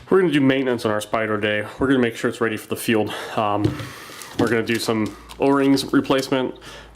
We're going to do maintenance on our Spyder today. We're going to make sure it's ready for the field. We're going to do some O-rings replacement.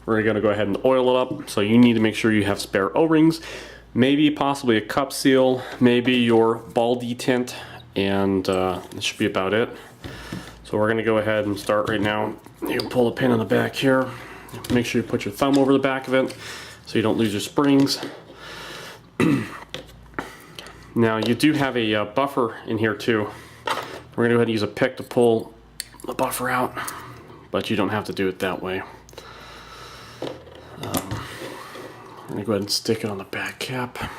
We're going to go ahead and oil it up. So you need to make sure you have spare O-rings, maybe possibly a cup seal, maybe your ball detent, and that should be about it. So we're going to go ahead and start right now. You can pull the pin on the back here. Make sure you put your thumb over the back of it so you don't lose your springs. Now you do have a buffer in here too. We're going to go ahead and use a pick to pull the buffer out, but you don't have to do it that way. We're going to go ahead and stick it on the back cap.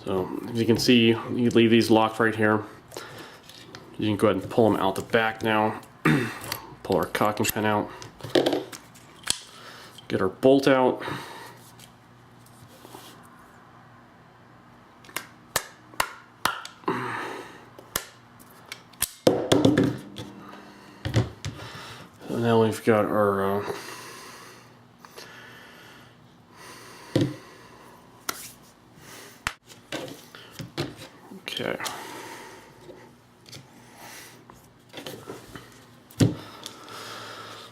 So as you can see, you leave these locked right here. You can go ahead and pull them out the back now. Pull our cocking pin out. Get our bolt out. So now we've got our okay.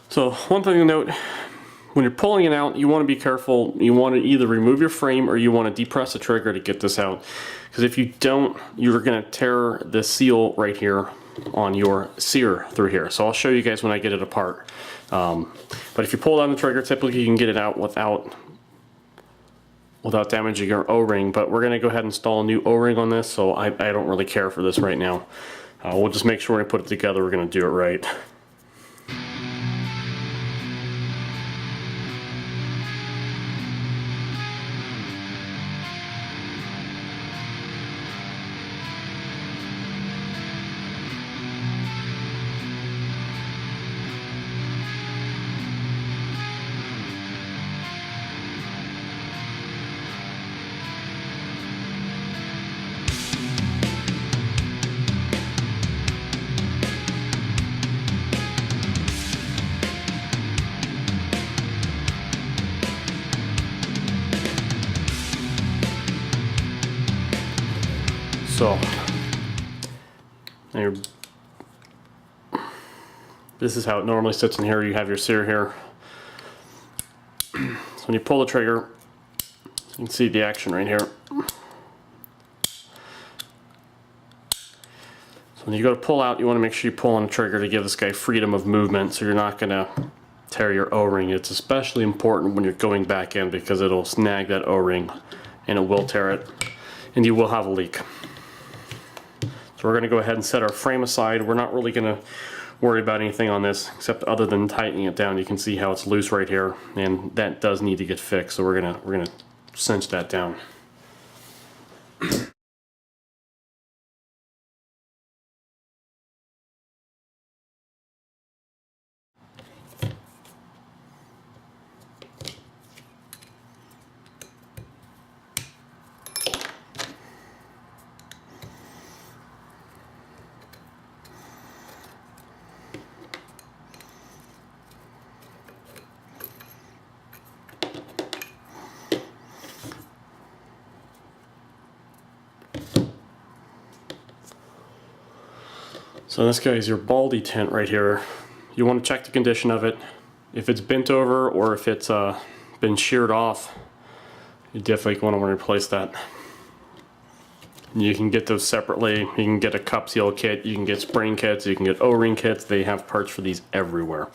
So one thing to note, when you're pulling it out, you want to be careful. You want to either remove your frame or you want to depress the trigger to get this out. Because if you don't, you're going to tear the seal right here on your sear through here. So I'll show you guys when I get it apart. But if you pull down the trigger, typically you can get it out without damaging your O-ring. But we're going to go ahead and install a new O-ring on this, so I don't really care for this right now. We'll just make sure when we put it together we're going to do it right. So, this is how it normally sits in here. You have your sear here. So when you pull the trigger, you can see the action right here. So when you go to pull out, you want to make sure you pull on the trigger to give this guy freedom of movement so you're not going to tear your O-ring. It's especially important when you're going back in because it'll snag that O-ring and it will tear it and you will have a leak. So we're going to go ahead and set our frame aside. We're not really going to worry about anything on this except other than tightening it down. You can see how it's loose right here, and that does need to get fixed. So we're gonna cinch that down. So this guy is your ball detent right here. You want to check the condition of it. If it's bent over or if it's been sheared off, you definitely want to replace that. You can get those separately. You can get a cup seal kit, you can get spring kits, you can get O-ring kits. They have parts for these everywhere.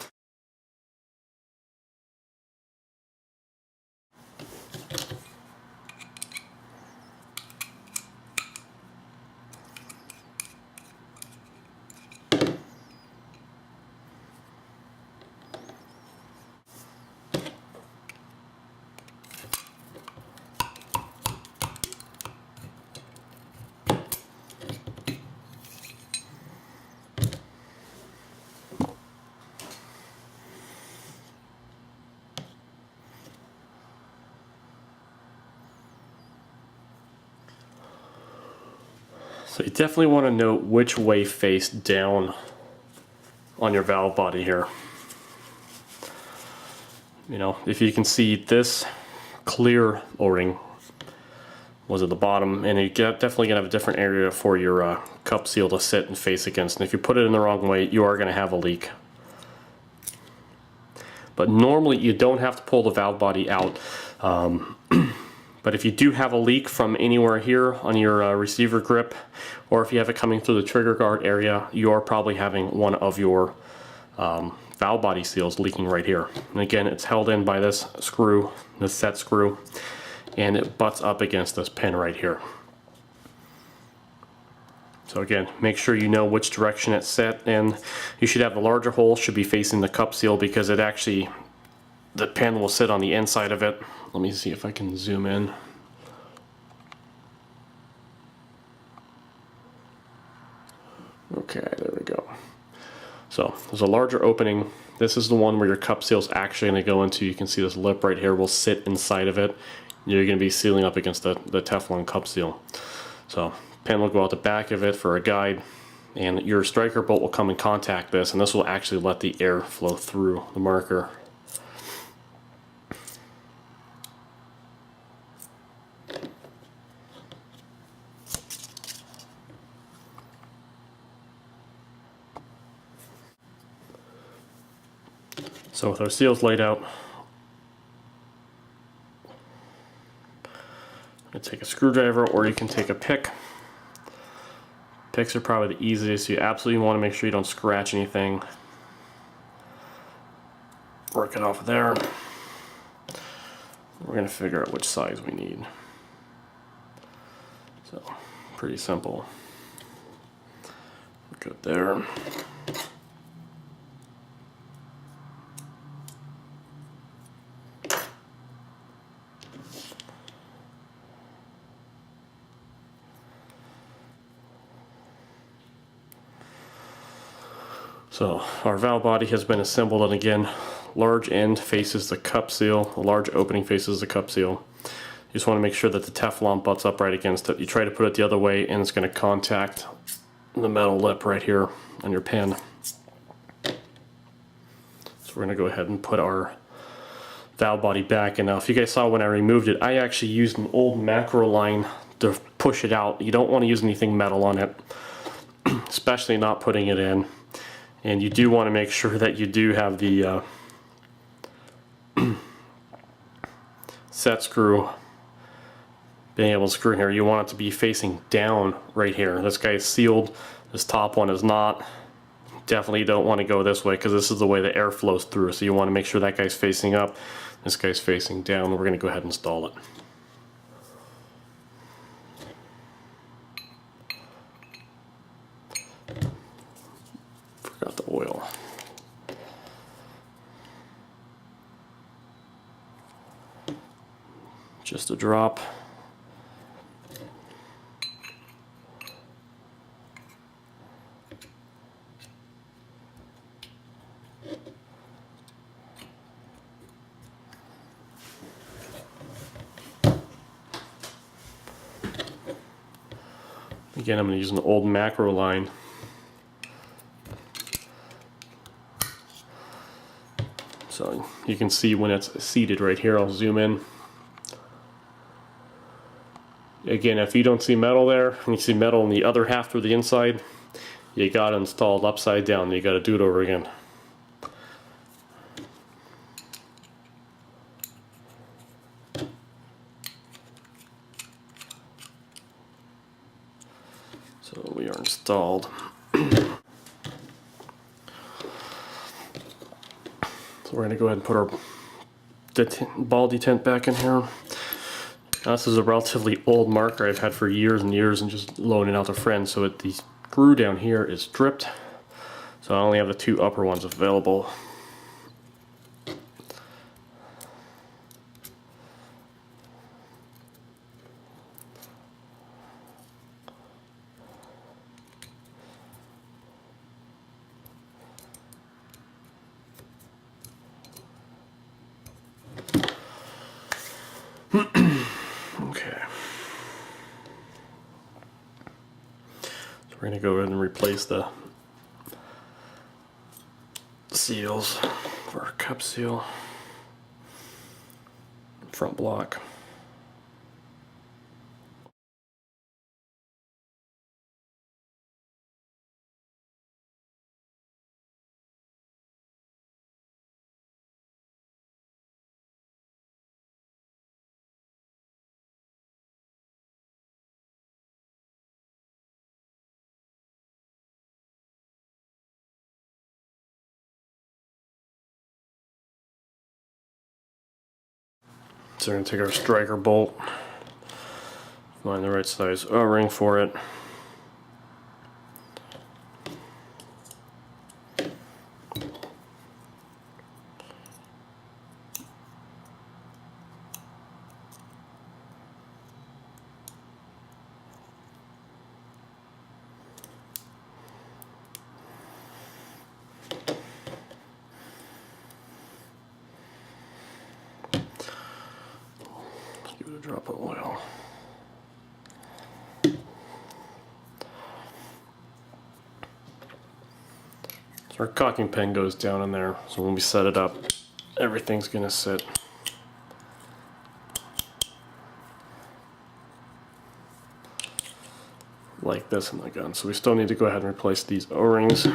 So you definitely want to know which way face down on your valve body here. You know, if you can see this clear O-ring, was at the bottom, and you definitely gonna have a different area for your cup seal to sit and face against. And if you put it in the wrong way, you are gonna have a leak. But normally you don't have to pull the valve body out. But if you do have a leak from anywhere here on your receiver grip, or if you have it coming through the trigger guard area, you are probably having one of your valve body seals leaking right here. And again, it's held in by this screw, this set screw, and it butts up against this pin right here. So again, make sure you know which direction it's set, and you should have the larger hole should be facing the cup seal, because it actually, the pin will sit on the inside of it. Let me see if I can zoom in. Okay, there we go. So there's a larger opening. This is the one where your cup seal is actually going to go into. You can see this lip right here will sit inside of it. You're going to be sealing up against the Teflon cup seal. So pin will go out the back of it for a guide, and your striker bolt will come in contact this, and this will actually let the air flow through the marker. So with our seals laid out, you take a screwdriver, or you can take a pick. Picks are probably the easiest. You absolutely want to make sure you don't scratch anything. Work it off there. We're going to figure out which size we need. So, pretty simple. Good there. So our valve body has been assembled, and again, large end faces the cup seal, the large opening faces the cup seal. You just want to make sure that the Teflon butts up right against it. You try to put it the other way, and it's going to contact the metal lip right here on your pin. So we're going to go ahead and put our valve body back. And now, if you guys saw when I removed it, I actually used an old macro line to push it out. You don't want to use anything metal on it, especially not putting it in. And you do want to make sure that you do have the set screw being able to screw in here. You want it to be facing down right here. This guy is sealed, this top one is not. Definitely don't want to go this way, because this is the way the air flows through. So you want to make sure that guy's facing up, this guy's facing down. We're going to go ahead and install it. Forgot the oil. Just a drop. Again, I'm going to use an old macro line. So you can see when it's seated right here. I'll zoom in. Again, if you don't see metal there, and you see metal in the other half through the inside, you got it installed upside down. You got to do it over again. So we are installed. So we're going to go ahead and put our ball detent back in here. Now, this is a relatively old marker I've had for years and years, and just loaning out to friends. So the screw down here is stripped, so I only have the two upper ones available. Okay. So we're going to go ahead and replace the seals for our cup seal, front block. So we're going to take our striker bolt, find the right size O-ring for it. Give it a drop of oil. So our caulking pen goes down in there, so when we set it up, everything's going to sit like this in the gun. So we still need to go ahead and replace these O-rings.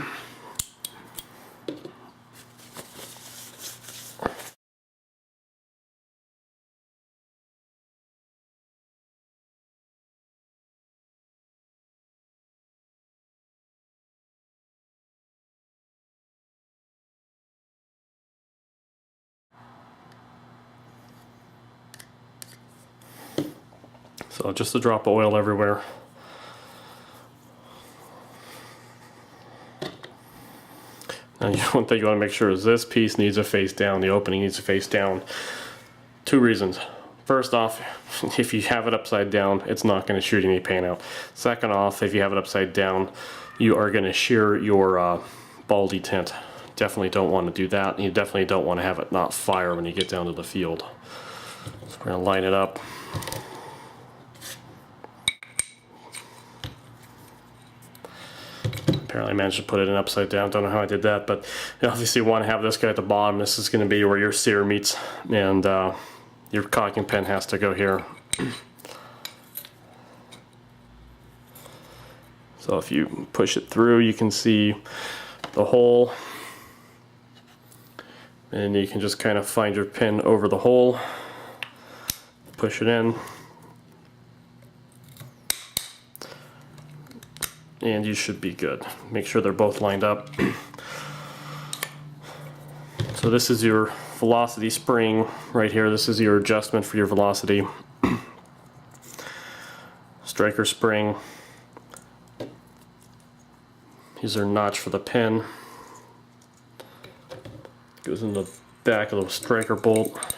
So just a drop of oil everywhere. Now one thing you want to make sure is this piece needs to face down, the opening needs to face down. Two reasons. First off, if you have it upside down, it's not going to shoot any paint out. Second off, if you have it upside down, you are going to shear your ball detent. Definitely don't want to do that, and you definitely don't want to have it not fire when you get down to the field. So we're going to line it up. Apparently I managed to put it in upside down. Don't know how I did that, but you obviously want to have this guy at the bottom. This is going to be where your sear meets, and your caulking pen has to go here. So if you push it through, you can see the hole, and you can just kind of find your pin over the hole, push it in, and you should be good. Make sure they're both lined up. So this is your velocity spring right here. This is your adjustment for your velocity. Striker spring. These are notch for the pin. Goes in the back of the striker bolt.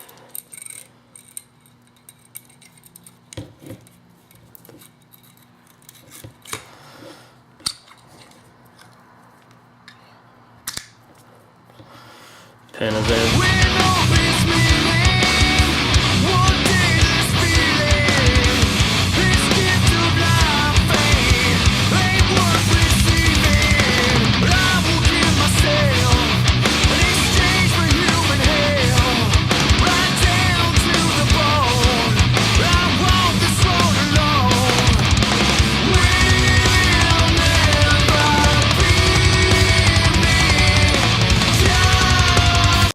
Pin is in.